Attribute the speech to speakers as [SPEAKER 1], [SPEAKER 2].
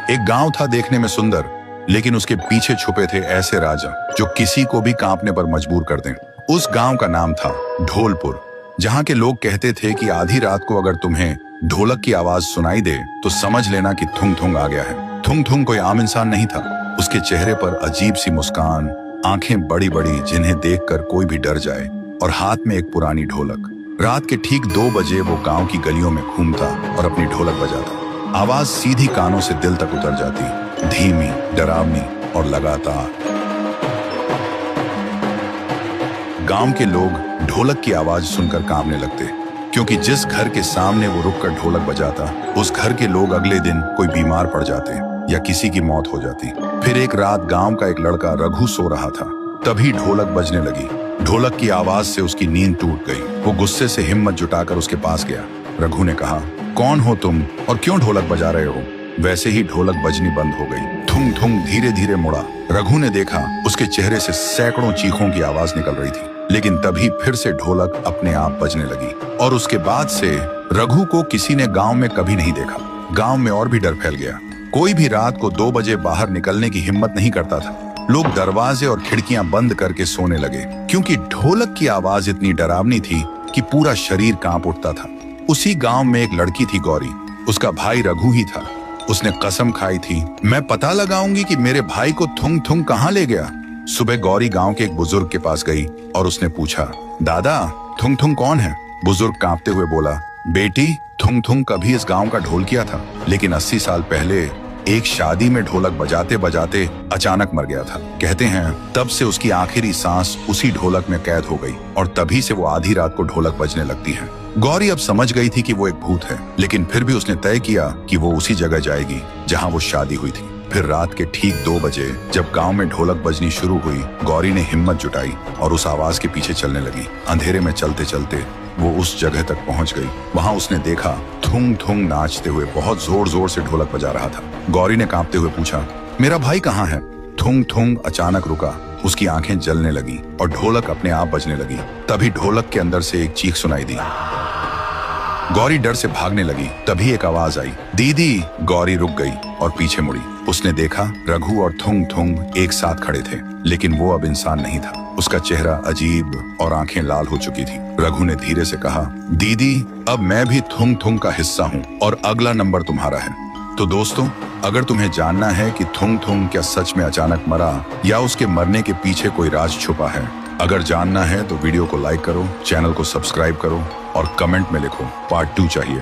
[SPEAKER 1] एक गांव था देखने में सुंदर, लेकिन उसके पीछे छुपे थे ऐसे राजा जो किसी को भी कांपने पर मजबूर कर दें। उस गांव का नाम था ढोलपुर, जहां के लोग कहते थे कि आधी रात को अगर तुम्हें ढोलक की आवाज सुनाई दे तो समझ लेना कि थुंग थुंग आ गया है। थुंग थुंग कोई आम इंसान नहीं था। उसके चेहरे पर अजीब सी मुस्कान, आंखें बड़ी बड़ी जिन्हें देखकर कोई भी डर जाए, और हाथ में एक पुरानी ढोलक। रात के ठीक 2 बजे वो गांव की गलियों में घूमता और अपनी ढोलक बजाता। आवाज सीधी कानों से दिल तक उतर जाती, धीमी, डरावनी और लगातार। गांव के लोग ढोलक की आवाज सुनकर कांपने लगते, क्योंकि जिस घर के सामने वो रुककर ढोलक बजाता, उस घर के लोग अगले दिन कोई बीमार पड़ जाते या किसी की मौत हो जाती। फिर एक रात गांव का एक लड़का रघु सो रहा था, तभी ढोलक बजने लगी। ढोलक की आवाज से उसकी नींद टूट गई। वो गुस्से से हिम्मत जुटाकर उसके पास गया। रघु ने कहा, कौन हो तुम और क्यों ढोलक बजा रहे हो? वैसे ही ढोलक बजनी बंद हो गई। थुंग थुंग धीरे धीरे मुड़ा। रघु ने देखा उसके चेहरे से सैकड़ों चीखों की आवाज निकल रही थी, लेकिन तभी फिर से ढोलक अपने आप बजने लगी। और उसके बाद से रघु को किसी ने गांव में कभी नहीं देखा। गांव में और भी डर फैल गया। कोई भी रात को 2 बजे बाहर निकलने की हिम्मत नहीं करता था। लोग दरवाजे और खिड़कियां बंद करके सोने लगे, क्योंकि ढोलक की आवाज इतनी डरावनी थी कि पूरा शरीर कांप उठता था। उसी गांव में एक लड़की थी, गौरी। उसका भाई रघु ही था। उसने कसम खाई थी, मैं पता लगाऊंगी कि मेरे भाई को थुंग थुंग कहां ले गया। सुबह गौरी गांव के एक बुजुर्ग के पास गई और उसने पूछा, दादा, थुंग थुंग कौन है? बुजुर्ग कांपते हुए बोला, बेटी, थुंग थुंग कभी इस गांव का ढोल किया था, लेकिन 80 साल पहले एक शादी में ढोलक बजाते बजाते अचानक मर गया था। कहते हैं तब से उसकी आखिरी सांस उसी ढोलक में कैद हो गई, और तभी से वो आधी रात को ढोलक बजने लगती है। गौरी अब समझ गई थी कि वो एक भूत है, लेकिन फिर भी उसने तय किया कि वो उसी जगह जाएगी जहां वो शादी हुई थी। फिर रात के ठीक 2 बजे जब गांव में ढोलक बजनी शुरू हुई, गौरी ने हिम्मत जुटाई और उस आवाज के पीछे चलने लगी। अंधेरे में चलते चलते वो उस जगह तक पहुंच गई। वहां उसने देखा थुंग थुंग नाचते हुए बहुत जोर जोर से ढोलक बजा रहा था। गौरी ने कांपते हुए पूछा, मेरा भाई कहाँ है? थुंग थुंग अचानक रुका। उसकी आंखें जलने लगी और ढोलक अपने आप बजने लगी। तभी ढोलक के अंदर से एक चीख सुनाई दी। गौरी डर से भागने लगी। तभी एक आवाज आई, दीदी। गौरी रुक गई और पीछे मुड़ी। उसने देखा रघु और थुंग थुंग एक साथ खड़े थे, लेकिन वो अब इंसान नहीं था। उसका चेहरा अजीब और आंखें लाल हो चुकी थी। रघु ने धीरे से कहा, दीदी, अब मैं भी थुंग थुंग का हिस्सा हूँ और अगला नंबर तुम्हारा है। तो दोस्तों, अगर तुम्हें जानना है कि थुंग थुंग क्या सच में अचानक मरा या उसके मरने के पीछे कोई राज छुपा है, अगर जानना है तो वीडियो को लाइक करो, चैनल को सब्सक्राइब करो और कमेंट में लिखो पार्ट 2 चाहिए।